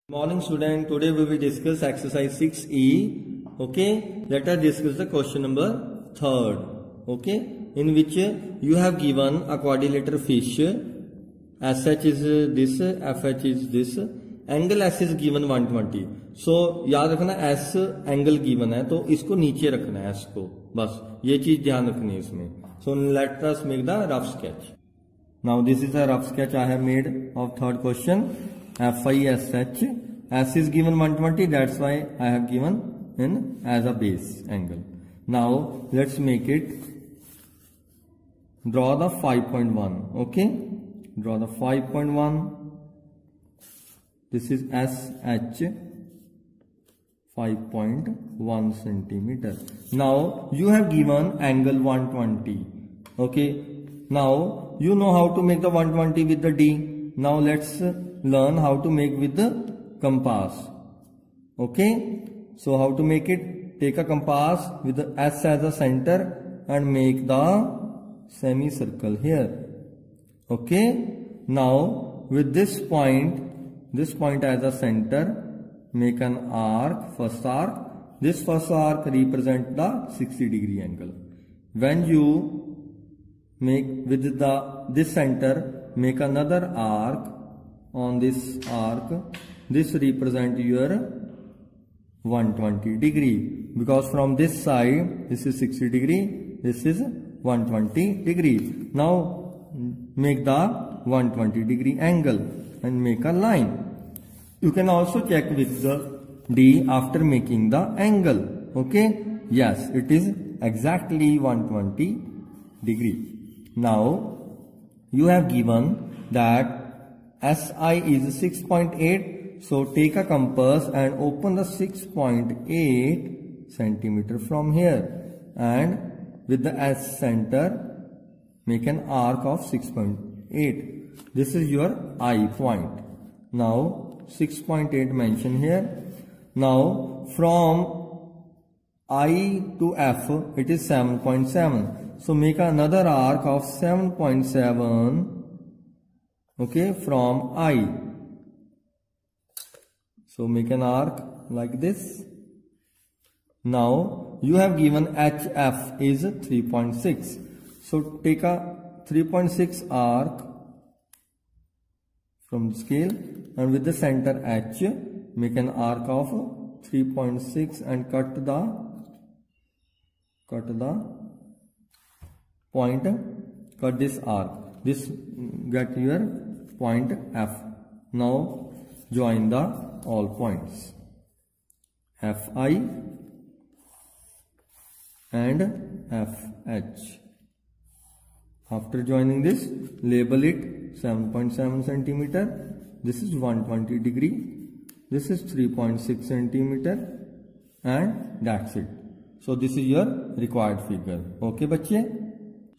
Morning student, today we will discuss exercise 6E. Okay, let us discuss the question number 3rd. Okay, in which you have given a quadrilateral fish. SH is this, FH is this. Angle S is given 120. So याद रखना S angle given है तो इसको नीचे रखना है S को, बस ये चीज ध्यान रखनी है इसमें. So let us make the rough sketch. Now this is a rough sketch I have made of third question. FISH. S is given 120, that's why I have given in as a base angle. Now let's make it. Draw the 5.1. Okay, draw the 5.1. This is SH 5.1 centimeter. Now you have given angle 120. Okay, now you know how to make the 120 with the D. Now let's learn how to make with the compass. Okay, so how to make it? Take a compass with the S as a center and make the semicircle here. Okay, now with this point as a center, make an arc, first arc. This first arc represents the 60-degree angle. When you make with this center, make another arc. On this arc, this represents your 120 degree, because from this side this is 60 degree, this is 120 degree. Now make the 120 degree angle and make a line. You can also check with the D after making the angle. Okay, yes, it is exactly 120 degree. Now you have given that SI is 6.8, so take a compass and open the 6.8 centimeter from here, and with the S center make an arc of 6.8. This is your I point. Now 6.8 mention here. Now from I to F it is 7.7, so make another arc of 7.7. Okay, from I. So make an arc like this. Now you have given HF is 3.6. So take a 3.6 arc from the scale, and with the center H make an arc of 3.6 and cut this arc. This get your point F. Now join the all points FI and FH. After joining this, label it 7.7 centimeter. This is 120 degree. This is 3.6 centimeter, and that's it. So this is your required figure. Okay, bache?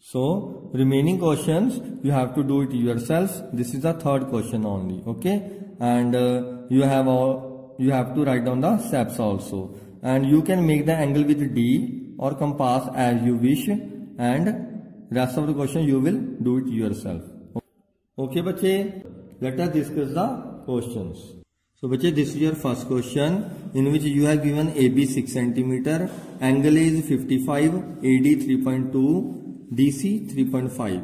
So remaining questions you have to do it yourself. This is the third question only. Okay, and you have to write down the steps also, and you can make the angle with D or compass as you wish, and rest of the question you will do it yourself. Okay, bache, let us discuss the questions. So bache, this is your first question, in which you have given AB 6 centimeter, angle is 55, AD 3.2, DC 3.5.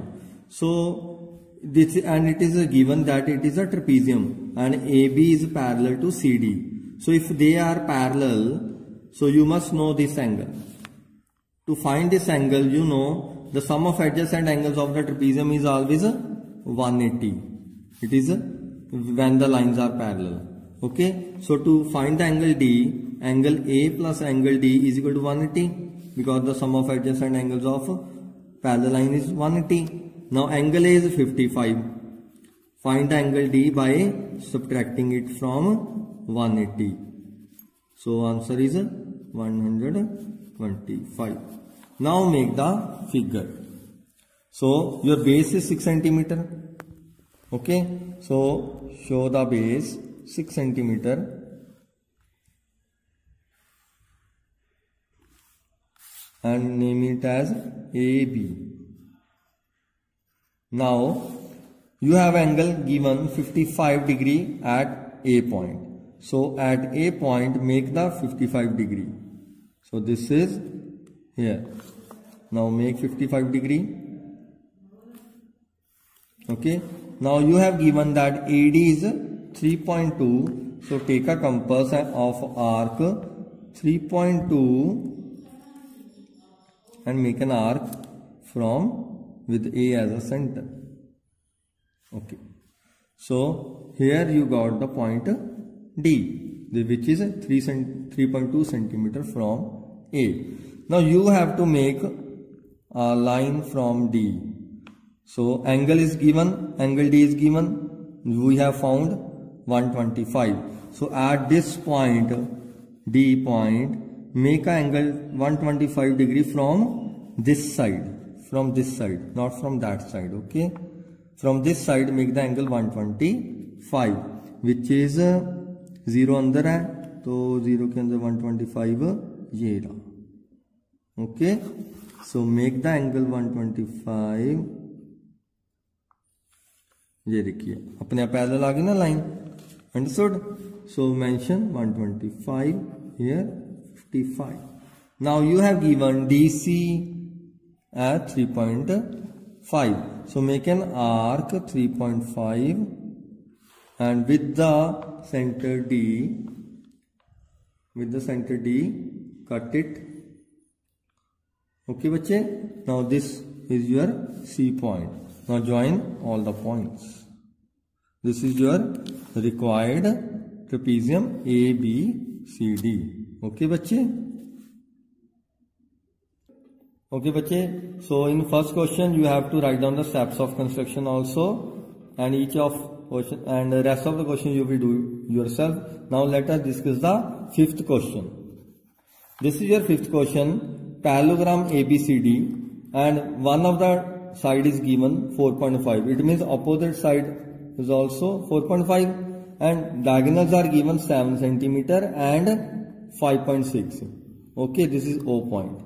So this, and it is given that it is a trapezium and AB is parallel to CD. So if they are parallel, so you must know this angle. To find this angle, you know the sum of adjacent angles of the trapezium is always 180. It is when the lines are parallel. Okay, so to find the angle D, angle A plus angle D is equal to 180, because the sum of adjacent angles of parallel line is 180. Now angle A is 55. Find the angle D by subtracting it from 180. So answer is 125. Now make the figure. So your base is 6 centimeter. Okay, so show the base 6 centimeter. And name it as AB. Now you have angle given 55 degree at A point. So at A point, make the 55 degree. So this is here. Now make 55 degree. Okay. Now you have given that AD is 3.2. So take a compass of arc 3.2 and make an arc from with A as a center. Okay. So here you got the point D, which is 3.2 centimeter from A. Now you have to make a line from D. So angle is given, angle D is given. We have found 125. So at this point, D point, make an angle 125 degree from this side, not from that side. Okay. From this side, make the angle 125, which is 0 अंदर है, तो 0 के अंदर 125 ये रहा. Okay. So make the angle 125. ये देखिए अपने आप पैरेलल आ गई ना line. Understood? So mention 125 here, 55. Now you have given DC at 3.5. So make an arc 3.5 and with the center D, cut it. Okay, bache. Now this is your C point. Now join all the points. This is your required trapezium A, B, C, D. Okay, bache. Okay, bache. So in first question you have to write down the steps of construction also, and each of question and the rest of the question you will do yourself. Now let us discuss the fifth question. This is your fifth question. Parallelogram ABCD, and one of the side is given 4.5. It means opposite side is also 4.5, and diagonals are given 7 centimeter and 5.6. Okay, this is O point.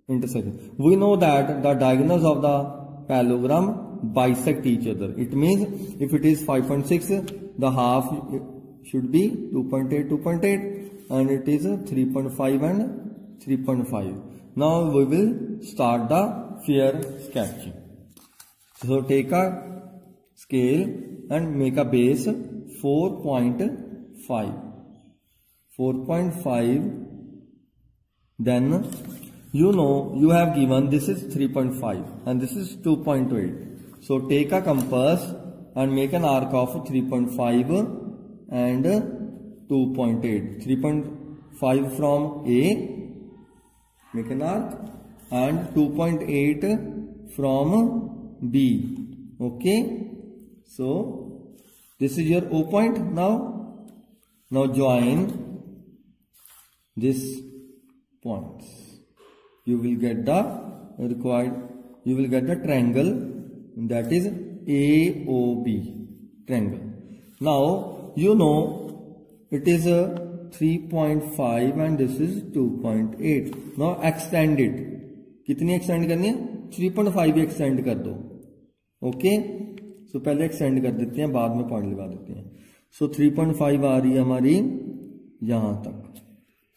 Intersection. We know that the diagonals of the parallelogram bisect each other. It means if it is 5.6, the half should be 2.8, and it is 3.5 and 3.5. Now we will start the fair sketching. So take a scale and make a base 4.5. 4.5. Then you know you have given this is 3.5 and this is 2.8. So take a compass and make an arc of 3.5 and 2.8. 3.5 from A, make an arc, and 2.8 from B. Okay. So this is your O point now. Now join this points. You will get the required, you will get the triangle, that is AOB triangle. Now you know it is a 3.5 and this is 2.8. Now extend it. कितनी extend करनी है? 3.5 extend कर दो. Okay. So पहले extend कर देते हैं, बाद में पॉइंट लगा देते हैं. So 3.5 आ रही है हमारी यहाँ तक.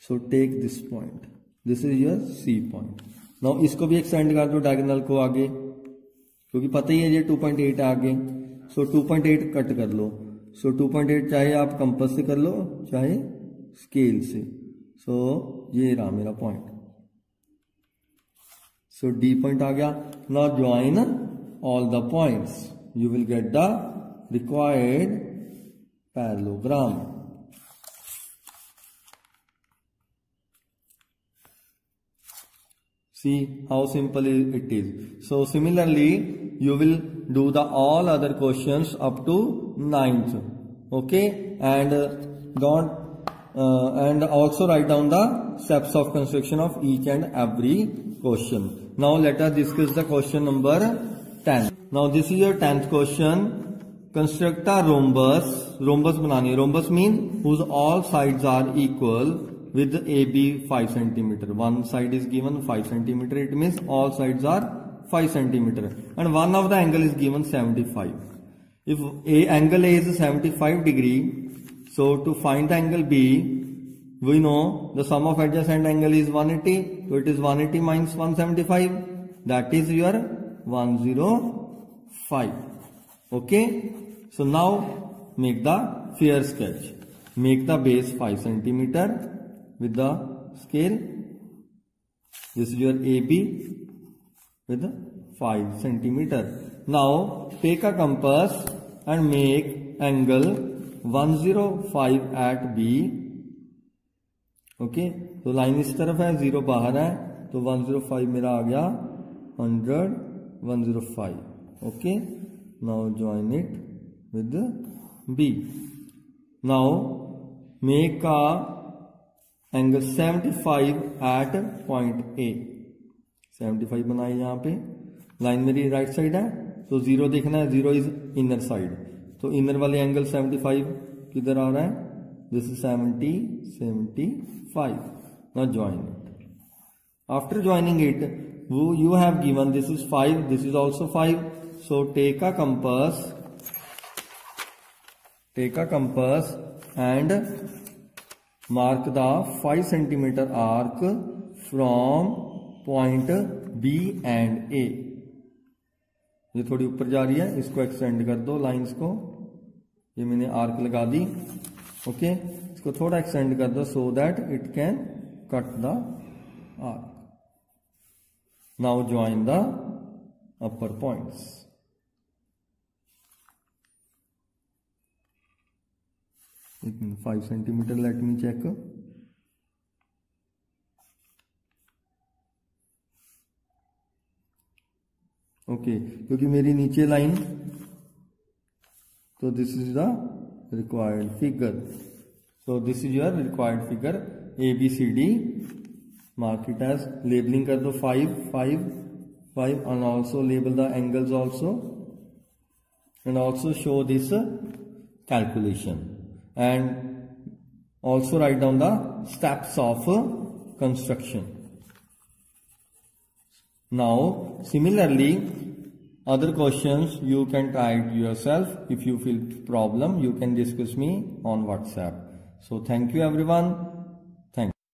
So take this point. This is your C point. Now इसको भी extend कर दो diagonal को आगे, क्योंकि पता ही है ये 2.8 आगे. So 2.8 कट कर लो. So 2.8 चाहे आप कंपास से कर लो चाहे स्केल से. So ये रहा मेरा पॉइंट. So D point आ गया. Now join all the points. You will get the required parallelogram. See how simple it is. So similarly, you will do the all other questions up to 9th. Okay, and and also write down the steps of construction of each and every question. Now let us discuss the question number 10. Now this is your 10th question. Construct a rhombus. Rhombus banani. Rhombus mean whose all sides are equal with AB 5 centimeter. One side is given 5 centimeter. It means all sides are 5 centimeter. And one of the angle is given 75. If angle A is 75 degree, So to find the angle B, we know the sum of adjacent angle is 180. So it is 180 minus 175. That is your 105. Okay. So now make the fair sketch. Make the base 5 centimeter with the scale. This is your AB with 5 centimeter. Now take a compass and make angle 105 at B. Okay तो line इस तरफ है, 0 बाहर है, तो 105 मेरा आ गया 100 105. Okay now join it with B. Now make का एंगल 75 एट पॉइंट A. 75 बनाए यहाँ पे. लाइन मेरी राइट साइड है तो 0 देखना है, 0 इज इनर साइड, तो इनर वाले एंगल 75 किधर आ रहा है? This is 70, 75. Now join it. After joining it, you have given this is 5, this is also 5. So take a compass and mark the 5 centimeter arc from point B and A. ये थोड़ी ऊपर जा रही है, इसको एक्सटेंड कर दो lines को. ये मैंने आर्क लगा दी. ओके इसको थोड़ा एक्सटेंड कर दो so that it can cut the arc. Now join the upper points. एक minute, 5 centimetre let me check. Okay क्योंकि मेरी नीचे लाइन, तो this is the required figure. So this is your required figure ABCD. Mark it as, labeling कर दो 5 5 5 and also label the angles also, and also show this calculation and also write down the steps of construction. Now similarly other questions you can try it yourself. If you feel problem, you can discuss me on WhatsApp. So thank you everyone.